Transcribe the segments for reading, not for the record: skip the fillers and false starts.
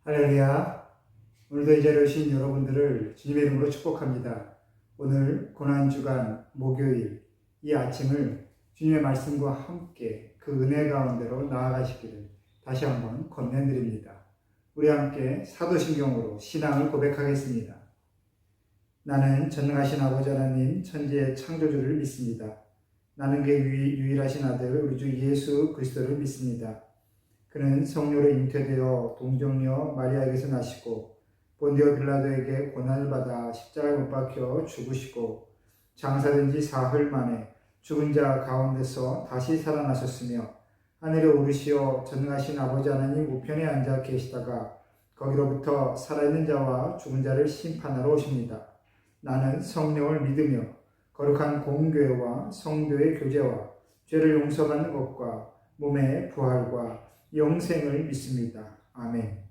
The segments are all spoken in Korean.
할렐루야. 오늘도 이 자리에 오신 여러분들을 주님의 이름으로 축복합니다. 오늘 고난주간 목요일 이 아침을 주님의 말씀과 함께 그 은혜 가운데로 나아가시기를 다시 한번 권면드립니다. 우리 함께 사도신경으로 신앙을 고백하겠습니다. 나는 전능하신 아버지 하나님 천지의 창조주를 믿습니다. 나는 그 유일하신 아들 우리 주 예수 그리스도를 믿습니다. 그는 성령으로 잉태되어 동정녀 마리아에게서 나시고 본디오 빌라도에게 고난을 받아 십자가에 못 박혀 죽으시고 장사된 지 사흘 만에 죽은 자 가운데서 다시 살아나셨으며 하늘에 오르시어 전능하신 아버지 하나님 우편에 앉아 계시다가 거기로부터 살아있는 자와 죽은 자를 심판하러 오십니다. 나는 성령을 믿으며 거룩한 공교회와 성도의 교제와 죄를 용서받는 것과 몸의 부활과 영생을 믿습니다. 아멘.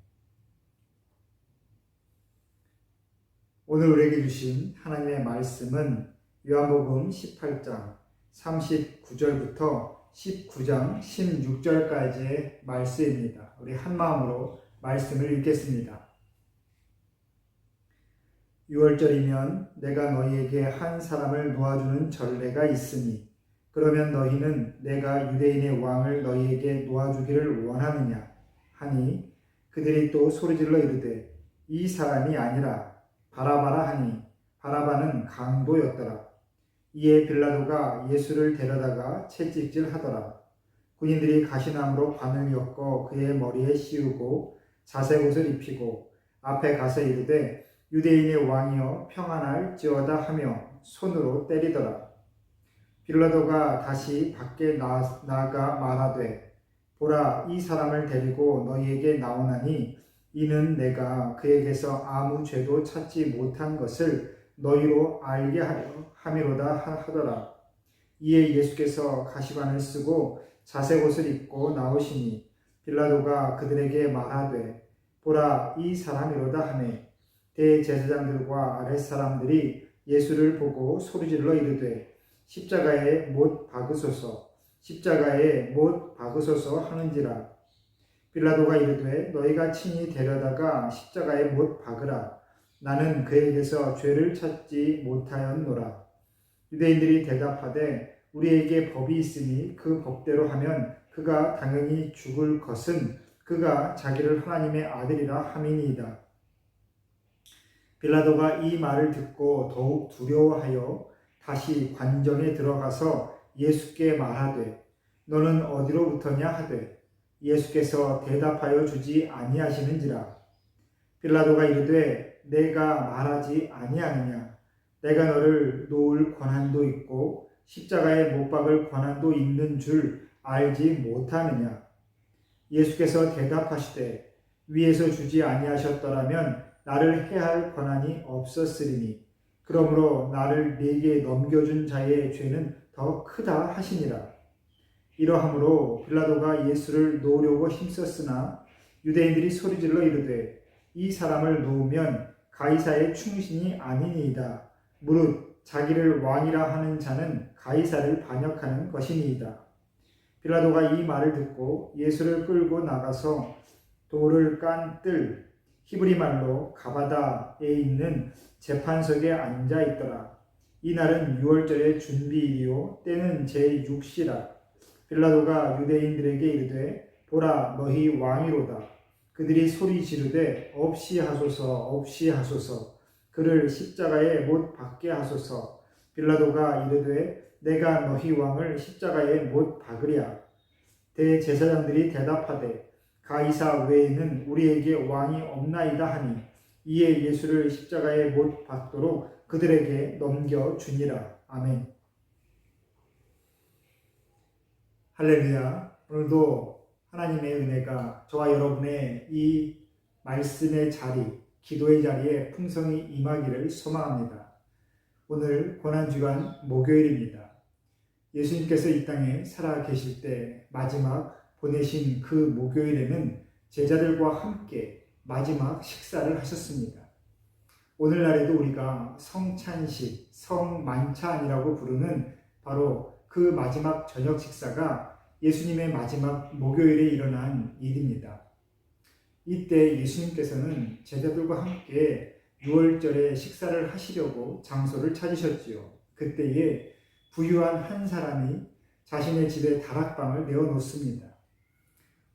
오늘 우리에게 주신 하나님의 말씀은 요한복음 18장 39절부터 19장 16절까지의 말씀입니다. 우리 한마음으로 말씀을 읽겠습니다. 6월절이면 내가 너희에게 한 사람을 놓아주는 전례가 있으니 그러면 너희는 내가 유대인의 왕을 너희에게 놓아주기를 원하느냐 하니 그들이 또 소리질러 이르되 이 사람이 아니라 바라바라 하니 바라바는 강도였더라. 이에 빌라도가 예수를 데려다가 채찍질하더라. 군인들이 가시나무로 관을 엮어 그의 머리에 씌우고 자색옷을 입히고 앞에 가서 이르되 유대인의 왕이여 평안할지어다 하며 손으로 때리더라. 빌라도가 다시 밖에 나가 말하되 보라 이사람을 데리고 너희에게 나오나니 이는 내가 그에게서 아무 죄도 찾지 못한 것을 너희로 알게 하려 함이로다 하더라. 이에 예수께서 가시관을 쓰고 자색옷을 입고 나오시니 빌라도가 그들에게 말하되 보라 이 사람이로다 하매 대제사장들과 아랫사람들이 예수를 보고 소리질러 이르되 십자가에 못 박으소서 십자가에 못 박으소서 하는지라. 빌라도가 이르되 너희가 친히 데려다가 십자가에 못 박으라. 나는 그에게서 죄를 찾지 못하였노라. 유대인들이 대답하되 우리에게 법이 있으니 그 법대로 하면 그가 당연히 죽을 것은 그가 자기를 하나님의 아들이라 함이니이다. 빌라도가 이 말을 듣고 더욱 두려워하여 다시 관정에 들어가서 예수께 말하되 너는 어디로부터냐 하되 예수께서 대답하여 주지 아니하시는지라. 빌라도가 이르되 내가 말하지 아니하느냐 내가 너를 놓을 권한도 있고 십자가에 못 박을 권한도 있는 줄 알지 못하느냐. 예수께서 대답하시되 위에서 주지 아니하셨더라면 나를 해할 권한이 없었으리니 그러므로 나를 네게 넘겨준 자의 죄는 더 크다 하시니라. 이러함으로 빌라도가 예수를 놓으려고 힘썼으나 유대인들이 소리질러 이르되 이 사람을 놓으면 가이사의 충신이 아니니이다. 무릇 자기를 왕이라 하는 자는 가이사를 반역하는 것이니이다. 빌라도가 이 말을 듣고 예수를 끌고 나가서 돌을 깐 뜰 히브리 말로 가바다에 있는 재판석에 앉아 있더라. 이날은 6월절의 준비일이요 때는 제6시라. 빌라도가 유대인들에게 이르되 보라 너희 왕이로다. 그들이 소리 지르되 없이 하소서 없이 하소서 그를 십자가에 못 박게 하소서. 빌라도가 이르되 내가 너희 왕을 십자가에 못 박으랴. 대제사장들이 대답하되 가이사 외에는 우리에게 왕이 없나이다 하니 이에 예수를 십자가에 못 박도록 그들에게 넘겨주니라. 아멘. 할렐루야. 오늘도 하나님의 은혜가 저와 여러분의 이 말씀의 자리, 기도의 자리에 풍성히 임하기를 소망합니다. 오늘 고난주간 목요일입니다. 예수님께서 이 땅에 살아 계실 때 마지막 보내신 그 목요일에는 제자들과 함께 마지막 식사를 하셨습니다. 오늘날에도 우리가 성찬식, 성만찬이라고 부르는 바로 그 마지막 저녁 식사가 예수님의 마지막 목요일에 일어난 일입니다. 이때 예수님께서는 제자들과 함께 유월절에 식사를 하시려고 장소를 찾으셨지요. 그때에 부유한 한 사람이 자신의 집에 다락방을 내어놓습니다.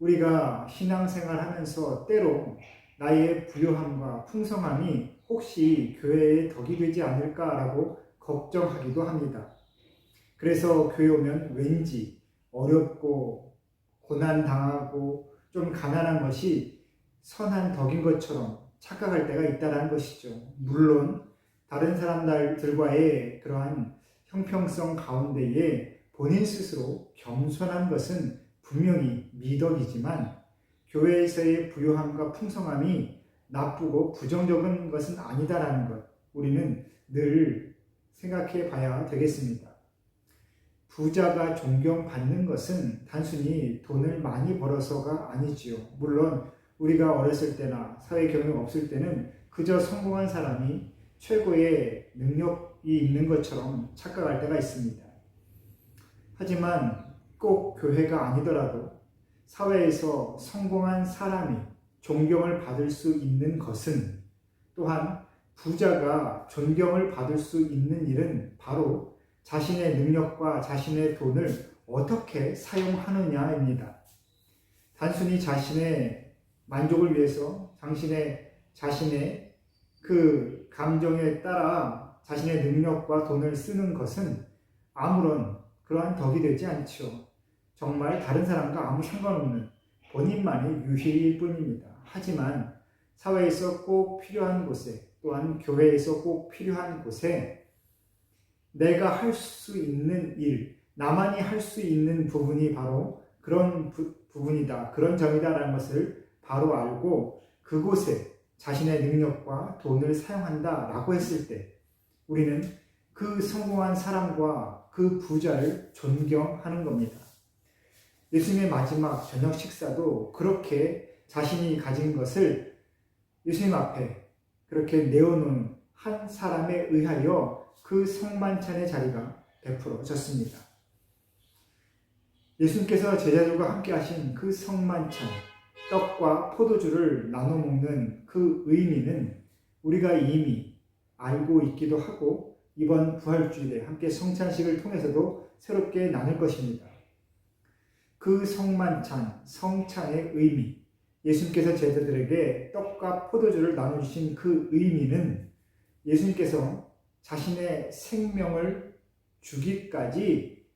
우리가 신앙생활 하면서 때로 나의 부유함과 풍성함이 혹시 교회에 덕이 되지 않을까라고 걱정하기도 합니다. 그래서 교회 오면 왠지 어렵고 고난당하고 좀 가난한 것이 선한 덕인 것처럼 착각할 때가 있다는 것이죠. 물론 다른 사람들과의 그러한 형평성 가운데에 본인 스스로 겸손한 것은 분명히 미덕이지만 교회에서의 부유함과 풍성함이 나쁘고 부정적인 것은 아니다라는 것, 우리는 늘 생각해 봐야 되겠습니다. 부자가 존경받는 것은 단순히 돈을 많이 벌어서가 아니지요. 물론 우리가 어렸을 때나 사회 경험 없을 때는 그저 성공한 사람이 최고의 능력이 있는 것처럼 착각할 때가 있습니다. 하지만 꼭 교회가 아니더라도 사회에서 성공한 사람이 존경을 받을 수 있는 것은, 또한 부자가 존경을 받을 수 있는 일은 바로 자신의 능력과 자신의 돈을 어떻게 사용하느냐입니다. 단순히 자신의 만족을 위해서 자신의 그 감정에 따라 자신의 능력과 돈을 쓰는 것은 아무런 그러한 덕이 되지 않죠. 정말 다른 사람과 아무 상관없는 본인만의 유희일 뿐입니다. 하지만 사회에서 꼭 필요한 곳에, 또한 교회에서 꼭 필요한 곳에 내가 할 수 있는 일, 나만이 할 수 있는 부분이 바로 그런 부분이다, 그런 점이다라는 것을 바로 알고 그곳에 자신의 능력과 돈을 사용한다라고 했을 때 우리는 그 성공한 사람과 그 부자를 존경하는 겁니다. 예수님의 마지막 저녁 식사도 그렇게 자신이 가진 것을 예수님 앞에 그렇게 내어놓은 한 사람에 의하여 그 성만찬의 자리가 베풀어졌습니다. 예수님께서 제자들과 함께 하신 그 성만찬, 떡과 포도주를 나눠 먹는 그 의미는 우리가 이미 알고 있기도 하고 이번 부활주일에 함께 성찬식을 통해서도 새롭게 나눌 것입니다. 그 성만찬, 성찬의 의미, 예수님께서 제자들에게 떡과 포도주를 나눠주신 그 의미는 예수님께서 자신의 생명을 주기까지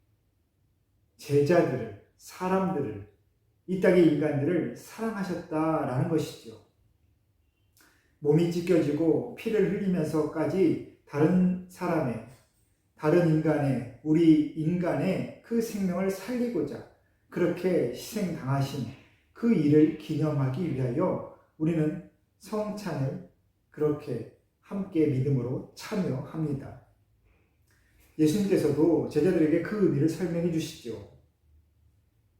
제자들을, 사람들을, 이 땅의 인간들을 사랑하셨다라는 것이죠. 몸이 찢겨지고 피를 흘리면서까지 다른 사람의, 다른 인간의, 우리 인간의 그 생명을 살리고자 그렇게 희생당하신 그 일을 기념하기 위하여 우리는 성찬을 그렇게 함께 믿음으로 참여합니다. 예수님께서도 제자들에게 그 의미를 설명해 주시죠.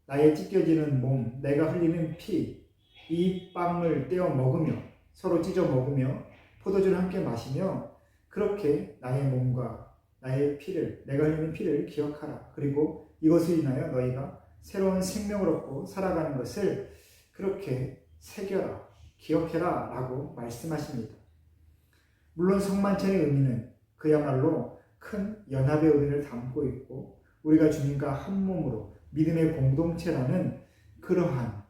나의 찢겨지는 몸, 내가 흘리는 피, 이 빵을 떼어 먹으며 서로 찢어 먹으며 포도주를 함께 마시며 그렇게 나의 몸과 나의 피를, 내가 흘리는 피를 기억하라. 그리고 이것을 인하여 너희가 새로운 생명을 얻고 살아가는 것을 그렇게 새겨라, 기억해라 라고 말씀하십니다. 물론 성만찬의 의미는 그야말로 큰 연합의 의미를 담고 있고 우리가 주님과 한 몸으로 믿음의 공동체라는 그러한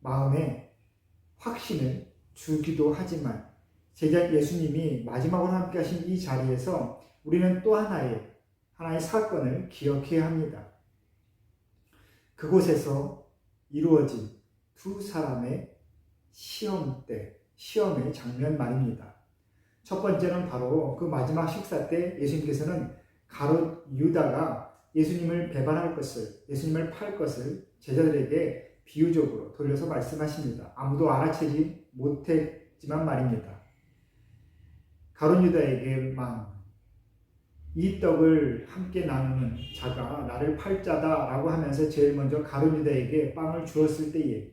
마음의 확신을 주기도 하지만 제자 예수님이 마지막으로 함께 하신 이 자리에서 우리는 또 하나의 사건을 기억해야 합니다. 그곳에서 이루어진 두 사람의 시험의 장면 말입니다. 첫 번째는 바로 그 마지막 식사 때 예수님께서는 가룟 유다가 예수님을 배반할 것을, 예수님을 팔 것을 제자들에게 비유적으로 돌려서 말씀하십니다. 아무도 알아채지 못했지만 말입니다. 가룟 유다에게만 이 떡을 함께 나누는 자가 나를 팔 자다라고 하면서 제일 먼저 가룟 유다에게 빵을 주었을 때에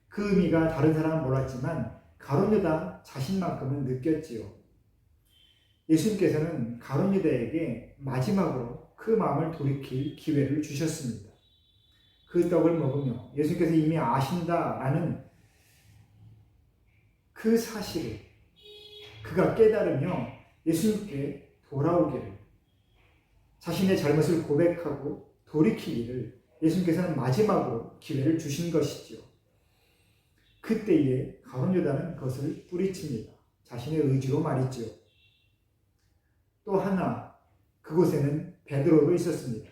그 의미가 다른 사람은 몰랐지만 가룟 유다 자신만큼은 느꼈지요. 예수님께서는 가룟 유다에게 마지막으로 그 마음을 돌이킬 기회를 주셨습니다. 그 떡을 먹으며 예수님께서 이미 아신다라는 그 사실을 그가 깨달으며 예수님께 돌아오기를, 자신의 잘못을 고백하고 돌이키기를 예수님께서는 마지막으로 기회를 주신 것이지요. 그때에 가룟 유다는 그것을 뿌리칩니다. 자신의 의지로 말이지요. 또 하나, 그곳에는 베드로도 있었습니다.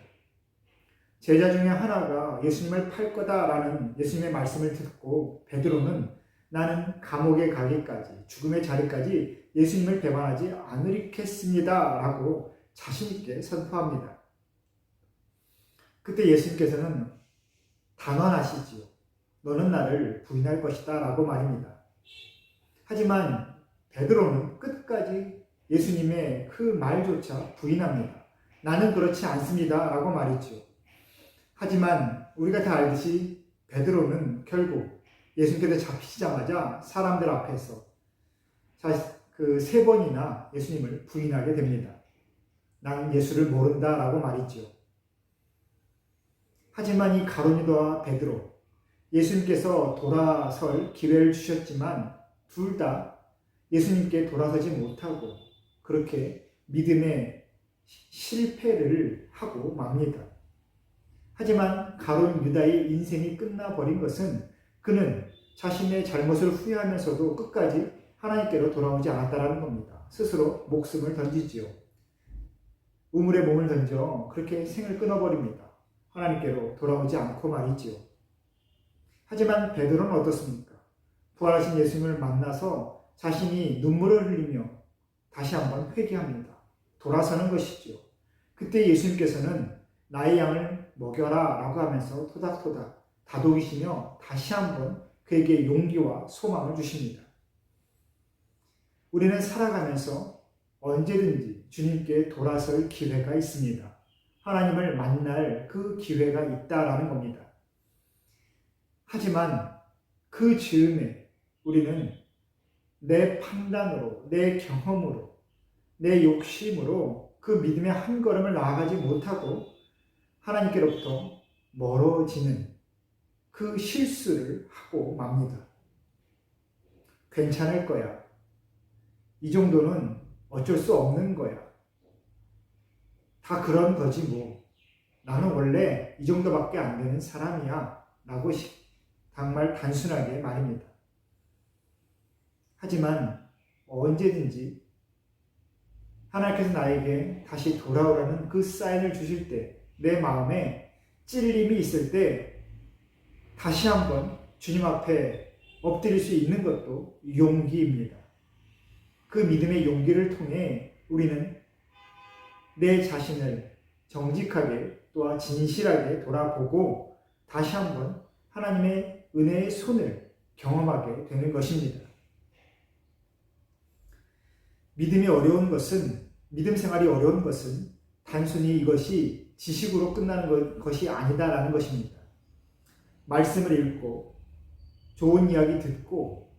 제자 중에 하나가 예수님을 팔 거다라는 예수님의 말씀을 듣고 베드로는 나는 감옥에 가기까지, 죽음의 자리까지 예수님을 배반하지 않으리겠습니다 라고 자신있게 선포합니다. 그때 예수님께서는 단언하시지요. 너는 나를 부인할 것이다 라고 말입니다. 하지만 베드로는 끝까지 예수님의 그 말조차 부인합니다. 나는 그렇지 않습니다 라고 말했죠. 하지만 우리가 다 알듯이 베드로는 결국 예수님께서 잡히자마자 사람들 앞에서 그 3번이나 예수님을 부인하게 됩니다. 나는 예수를 모른다 라고 말했죠. 하지만 이 가룟 유다와 베드로, 예수님께서 돌아설 기회를 주셨지만 둘 다 예수님께 돌아서지 못하고 그렇게 믿음의 실패를 하고 맙니다. 하지만 가룟 유다의 인생이 끝나버린 것은 그는 자신의 잘못을 후회하면서도 끝까지 하나님께로 돌아오지 않았다는 겁니다. 스스로 목숨을 던지지요. 우물에 몸을 던져 그렇게 생을 끊어버립니다. 하나님께로 돌아오지 않고 말이지요. 하지만 베드로는 어떻습니까? 부활하신 예수님을 만나서 자신이 눈물을 흘리며 다시 한번 회개합니다. 돌아서는 것이지요. 그때 예수님께서는 나의 양을 먹여라 라고 하면서 토닥토닥 다독이시며 다시 한번 그에게 용기와 소망을 주십니다. 우리는 살아가면서 언제든지 주님께 돌아설 기회가 있습니다. 하나님을 만날 그 기회가 있다라는 겁니다. 하지만 그 즈음에 우리는 내 판단으로, 내 경험으로, 내 욕심으로 그 믿음의 한 걸음을 나아가지 못하고 하나님께로부터 멀어지는 그 실수를 하고 맙니다. 괜찮을 거야. 이 정도는 어쩔 수 없는 거야. 다 그런 거지 뭐. 나는 원래 이 정도밖에 안 되는 사람이야. 라고 정말 단순하게 말입니다. 하지만 언제든지 하나님께서 나에게 다시 돌아오라는 그 사인을 주실 때, 내 마음에 찔림이 있을 때 다시 한번 주님 앞에 엎드릴 수 있는 것도 용기입니다. 그 믿음의 용기를 통해 우리는 내 자신을 정직하게 또한 진실하게 돌아보고 다시 한번 하나님의 은혜의 손을 경험하게 되는 것입니다. 믿음이 어려운 것은, 믿음 생활이 어려운 것은 단순히 이것이 지식으로 끝나는 것이 아니다라는 것입니다. 말씀을 읽고 좋은 이야기 듣고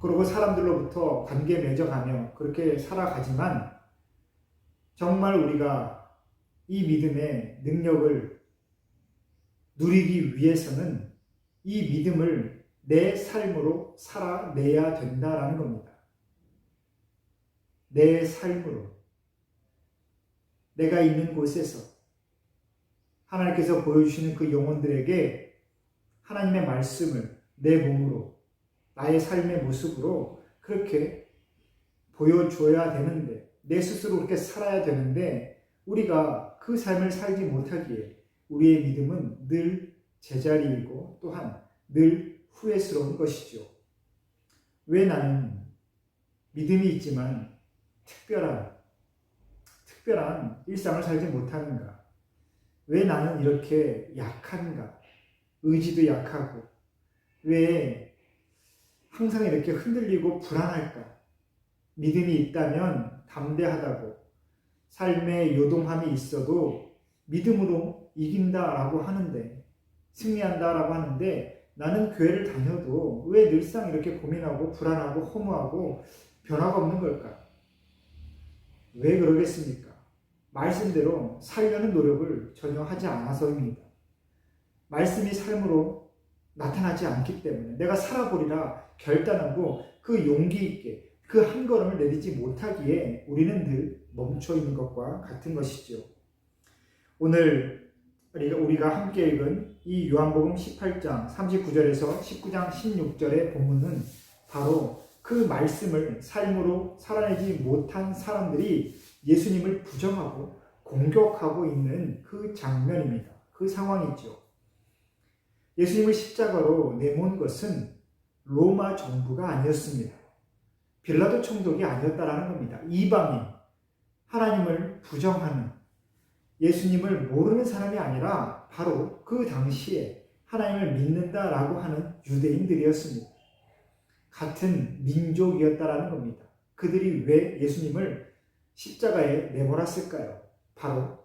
그리고 사람들로부터 관계 맺어가며 그렇게 살아가지만 정말 우리가 이 믿음의 능력을 누리기 위해서는 이 믿음을 내 삶으로 살아내야 된다라는 겁니다. 내 삶으로, 내가 있는 곳에서 하나님께서 보여주시는 그 영혼들에게 하나님의 말씀을 내 몸으로, 나의 삶의 모습으로 그렇게 보여줘야 되는데, 내 스스로 그렇게 살아야 되는데 우리가 그 삶을 살지 못하기에 우리의 믿음은 늘 제자리이고 또한 늘 후회스러운 것이죠. 왜 나는 믿음이 있지만 특별한 일상을 살지 못하는가? 왜 나는 이렇게 약한가? 의지도 약하고 왜 항상 이렇게 흔들리고 불안할까? 믿음이 있다면 담대하다고, 삶의 요동함이 있어도 믿음으로 이긴다라고 하는데, 승리한다라고 하는데 나는 교회를 다녀도 왜 늘상 이렇게 고민하고 불안하고 허무하고 변화가 없는 걸까? 왜 그러겠습니까? 말씀대로 살려는 노력을 전혀 하지 않아서입니다. 말씀이 삶으로 나타나지 않기 때문에 내가 살아보리라 결단하고 그 용기 있게 그 한 걸음을 내딛지 못하기에 우리는 늘 멈춰 있는 것과 같은 것이죠. 오늘 우리가 함께 읽은 이 요한복음 18장 39절에서 19장 16절의 본문은 바로 그 말씀을 삶으로 살아내지 못한 사람들이 예수님을 부정하고 공격하고 있는 그 장면입니다. 그 상황이죠. 예수님을 십자가로 내몬 것은 로마 정부가 아니었습니다. 빌라도 총독이 아니었다라는 겁니다. 이방인, 하나님을 부정하는, 예수님을 모르는 사람이 아니라 바로 그 당시에 하나님을 믿는다라고 하는 유대인들이었습니다. 같은 민족이었다라는 겁니다. 그들이 왜 예수님을 십자가에 내몰았을까요? 바로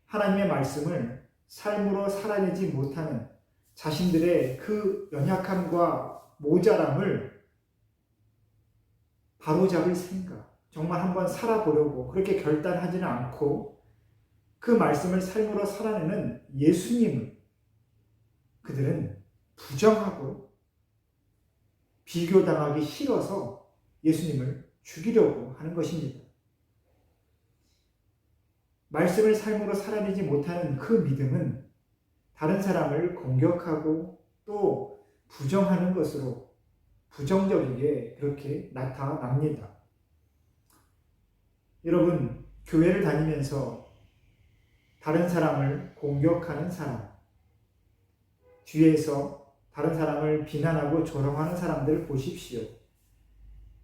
하나님의 말씀을 삶으로 살아내지 못하는 자신들의 그 연약함과 모자람을 바로잡을 생각, 정말 한번 살아보려고 그렇게 결단하지는 않고 그 말씀을 삶으로 살아내는 예수님을 그들은 부정하고 비교당하기 싫어서 예수님을 죽이려고 하는 것입니다. 말씀을 삶으로 살아내지 못하는 그 믿음은 다른 사람을 공격하고 또 부정하는 것으로 부정적이게 그렇게 나타납니다. 여러분, 교회를 다니면서 다른 사람을 공격하는 사람, 뒤에서 다른 사람을 비난하고 조롱하는 사람들을 보십시오.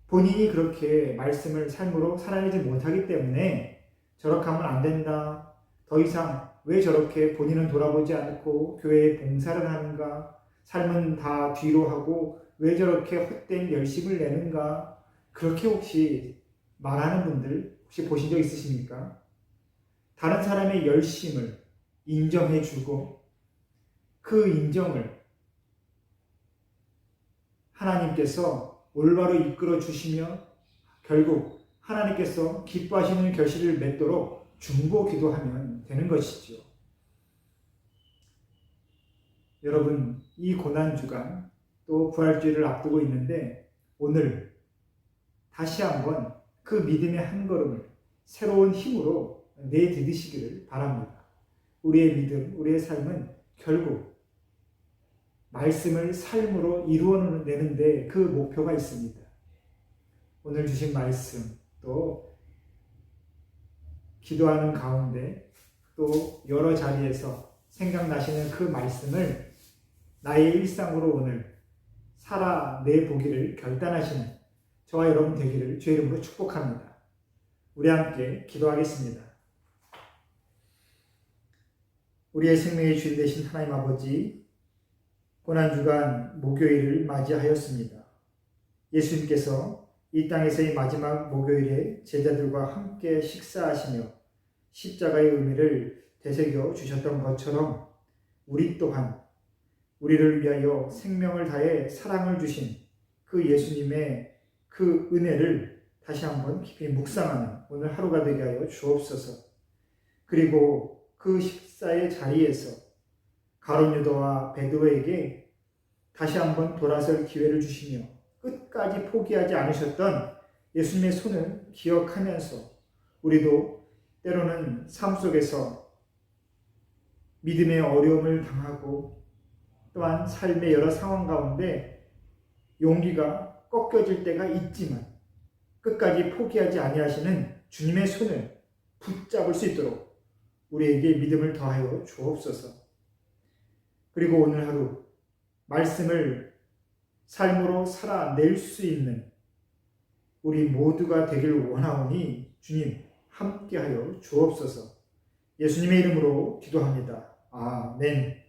본인이 그렇게 말씀을 삶으로 살아내지 못하기 때문에 저렇게 하면 안 된다. 더 이상 왜 저렇게 본인은 돌아보지 않고 교회에 봉사를 하는가? 삶은 다 뒤로 하고 왜 저렇게 헛된 열심을 내는가? 그렇게 혹시 말하는 분들 혹시 보신 적 있으십니까? 다른 사람의 열심을 인정해주고 그 인정을 하나님께서 올바로 이끌어 주시며 결국 하나님께서 기뻐하시는 결실을 맺도록 중보기도하면 되는 것이죠. 여러분, 이 고난주간 또 부활주의를 앞두고 있는데 오늘 다시 한번 그 믿음의 한 걸음을 새로운 힘으로 내디디시기를 바랍니다. 우리의 믿음, 우리의 삶은 결국 말씀을 삶으로 이루어내는데 그 목표가 있습니다. 오늘 주신 말씀, 또 기도하는 가운데 또 여러 자리에서 생각나시는 그 말씀을 나의 일상으로 오늘 살아내보기를 결단하시는 저와 여러분 되기를 주의 이름으로 축복합니다. 우리 함께 기도하겠습니다. 우리의 생명의 주인 되신 하나님 아버지, 고난주간 목요일을 맞이하였습니다. 예수님께서 이 땅에서의 마지막 목요일에 제자들과 함께 식사하시며 십자가의 의미를 되새겨 주셨던 것처럼 우리 또한 우리를 위하여 생명을 다해 사랑을 주신 그 예수님의 그 은혜를 다시 한번 깊이 묵상하는 오늘 하루가 되게 하여 주옵소서. 그리고 그 식사의 자리에서 가룟 유다와 베드로에게 다시 한번 돌아설 기회를 주시며 끝까지 포기하지 않으셨던 예수님의 손을 기억하면서 우리도 때로는 삶 속에서 믿음의 어려움을 당하고 또한 삶의 여러 상황 가운데 용기가 꺾여질 때가 있지만 끝까지 포기하지 아니하시는 주님의 손을 붙잡을 수 있도록 우리에게 믿음을 더하여 주옵소서. 그리고 오늘 하루 말씀을 삶으로 살아낼 수 있는 우리 모두가 되길 원하오니 주님 함께하여 주옵소서. 예수님의 이름으로 기도합니다. 아멘.